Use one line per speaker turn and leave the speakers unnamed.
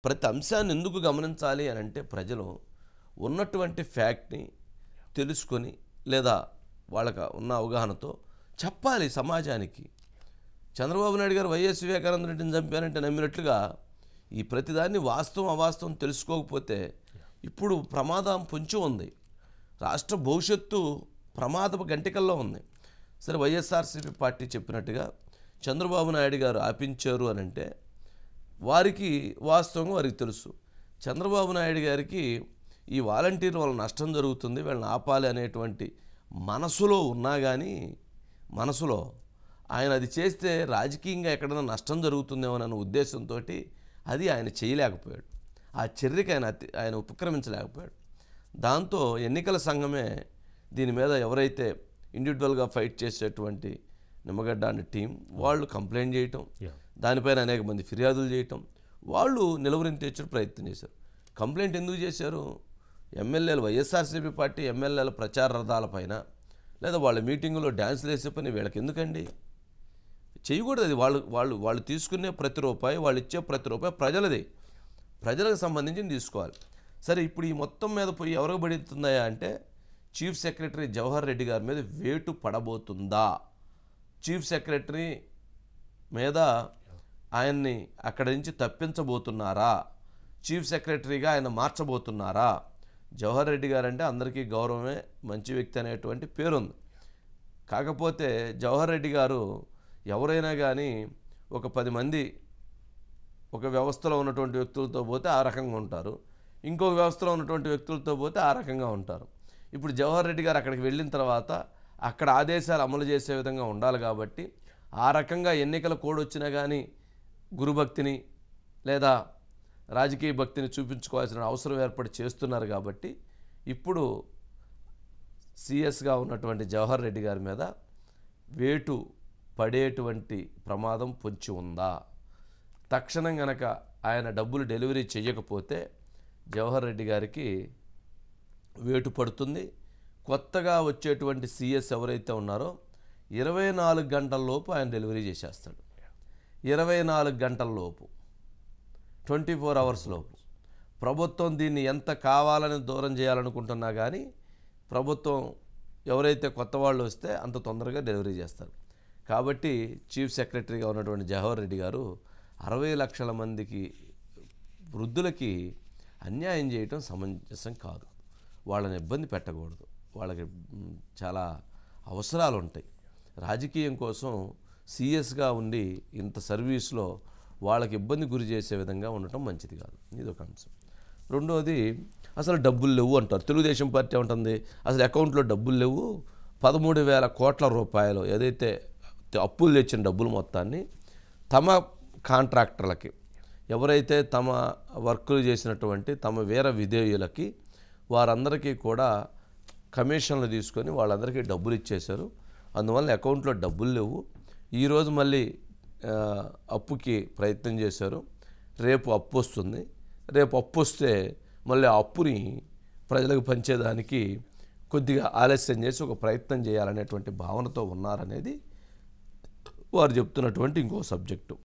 ప్రతి అంశాన్ని ఎందుకు గమనించాలి అని అంటే ప్రజలు ఉన్నటువంటి ఫ్యాక్ట్ని తెలుసుకొని లేదా వాళ్ళకి ఉన్న అవగాహనతో చెప్పాలి సమాజానికి. చంద్రబాబు నాయుడు గారు వైఎస్ వివేకానంద రెడ్డిని చంపారంటే నమ్మినట్లుగా ఈ ప్రతిదాన్ని వాస్తవం అవాస్తవం తెలుసుకోకపోతే ఇప్పుడు ప్రమాదం పొంచి ఉంది. రాష్ట్ర భవిష్యత్తు ప్రమాదపు గంటికల్లో ఉంది. సరే, వైఎస్ఆర్సీపీ పార్టీ చెప్పినట్టుగా చంద్రబాబు నాయుడు గారు ఆపించారు అని అంటే వారికి వాస్తవంగా వారికి తెలుసు. చంద్రబాబు నాయుడు గారికి ఈ వాలంటీర్ వల్ల నష్టం జరుగుతుంది, వీళ్ళని ఆపాలి అనేటువంటి మనసులో ఉన్నా కానీ మనసులో ఆయన అది చేస్తే రాజకీయంగా ఎక్కడైనా నష్టం జరుగుతుందేమోనన్న ఉద్దేశంతో అది ఆయన చేయలేకపోయాడు. ఆ చర్యకి ఆయన ఉపక్రమించలేకపోయాడు. దాంతో ఎన్నికల సంఘమే దీని మీద ఎవరైతే ఇండివిజువల్గా ఫైట్ చేసేటువంటి నిమ్మగడ్డ అనే టీం వాళ్ళు కంప్లైంట్ చేయటం, దానిపైన అనేక మంది ఫిర్యాదులు చేయటం, వాళ్ళు నిలువరింత తెచ్చే ప్రయత్నం చేశారు. కంప్లైంట్ ఎందుకు చేశారు? ఎమ్మెల్యేలు, వైఎస్ఆర్సీపీ పార్టీ ఎమ్మెల్యేల ప్రచార రథాలపైన లేదా వాళ్ళ మీటింగులో డ్యాన్సులు వేసే పని వీళ్ళకి ఎందుకండి? చేయకూడదు. అది వాళ్ళు తీసుకునే ప్రతి రూపాయి, వాళ్ళు ఇచ్చే ప్రతి రూపాయి ప్రజలది, ప్రజలకు సంబంధించి తీసుకోవాలి. సరే, ఇప్పుడు ఈ మొత్తం మీద పోయి ఎవరికి పడుతుందా అంటే చీఫ్ సెక్రటరీ జవహర్ రెడ్డి గారి మీద వేటు పడబోతుందా? చీఫ్ సెక్రటరీ మీద ఆయన్ని అక్కడి నుంచి తప్పించబోతున్నారా? చీఫ్ సెక్రటరీగా ఆయన మార్చబోతున్నారా? జవహర్ రెడ్డి గారు అంటే అందరికీ గౌరవమే, మంచి వ్యక్తి అనేటువంటి పేరుంది. కాకపోతే జవహర్ రెడ్డి గారు ఎవరైనా కానీ ఒక 10 మంది ఒక వ్యవస్థలో ఉన్నటువంటి వ్యక్తులతో పోతే ఆ రకంగా ఉంటారు, ఇంకొక వ్యవస్థలో ఉన్నటువంటి వ్యక్తులతో పోతే ఆ రకంగా ఉంటారు. ఇప్పుడు జవహర్ రెడ్డి గారు అక్కడికి వెళ్ళిన తర్వాత అక్కడ ఆదేశాలు అమలు చేసే విధంగా ఉండాలి కాబట్టి ఆ రకంగా ఎన్నికల కోడ్ వచ్చినా కానీ గురుభక్తిని లేదా రాజకీయ భక్తిని చూపించుకోవాల్సిన అవసరం ఏర్పడి చేస్తున్నారు. కాబట్టి ఇప్పుడు సిఎస్గా ఉన్నటువంటి జవహర్ రెడ్డి గారి మీద వేటు పడేటువంటి ప్రమాదం పొంచి ఉందా? తక్షణం గనక ఆయన డబ్బులు డెలివరీ చేయకపోతే జవహర్ రెడ్డి గారికి వేటు పడుతుంది. కొత్తగా వచ్చేటువంటి సిఎస్ ఎవరైతే ఉన్నారో 24 గంటల్లోపు ఆయన డెలివరీ చేసేస్తాడు. 24 గంటల్లోపు, 24 అవర్స్ లోపు. ప్రభుత్వం దీన్ని ఎంత కావాలని దూరం చేయాలనుకుంటున్నా కానీ ప్రభుత్వం ఎవరైతే కొత్త వాళ్ళు వస్తే అంత తొందరగా డెలివరీ చేస్తారు. కాబట్టి చీఫ్ సెక్రటరీగా ఉన్నటువంటి జవహర్ రెడ్డి గారు 60 లక్షల మందికి వృద్ధులకి అన్యాయం చేయటం సమంజసం కాదు. వాళ్ళని ఇబ్బంది పెట్టకూడదు. వాళ్ళకి చాలా అవసరాలు ఉంటాయి. రాజకీయం కోసం సీరియస్గా ఉండి ఇంత సర్వీస్లో వాళ్ళకి ఇబ్బంది గురి చేసే విధంగా ఉండటం మంచిది కాదు. ఇది ఒక అంశం. రెండోది, అసలు డబ్బులు లేవు అంటారు. తెలుగుదేశం పార్టీ ఉంటుంది అసలు అకౌంట్లో డబ్బులు లేవు, 13,000 కోట్ల రూపాయలు ఏదైతే అప్పులు తెచ్చిన డబ్బులు మొత్తాన్ని తమ కాంట్రాక్టర్లకి, ఎవరైతే తమ వర్కులు చేసినటువంటి తమ వీర విధేయులకి వారందరికీ కూడా కమిషన్లు తీసుకొని వాళ్ళందరికీ డబ్బులు ఇచ్చేశారు. అందువల్ల అకౌంట్లో డబ్బులు లేవు. ఈరోజు మళ్ళీ అప్పుకి ప్రయత్నం చేశారు. రేపు అప్పు వస్తుంది. రేపు అప్పు వస్తే మళ్ళీ ఆ అప్పుని ప్రజలకు పంచేదానికి కొద్దిగా ఆలస్యం చేసి ఒక ప్రయత్నం చేయాలనేటువంటి భావనతో ఉన్నారనేది వారు చెప్తున్నటువంటి ఇంకో సబ్జెక్టు.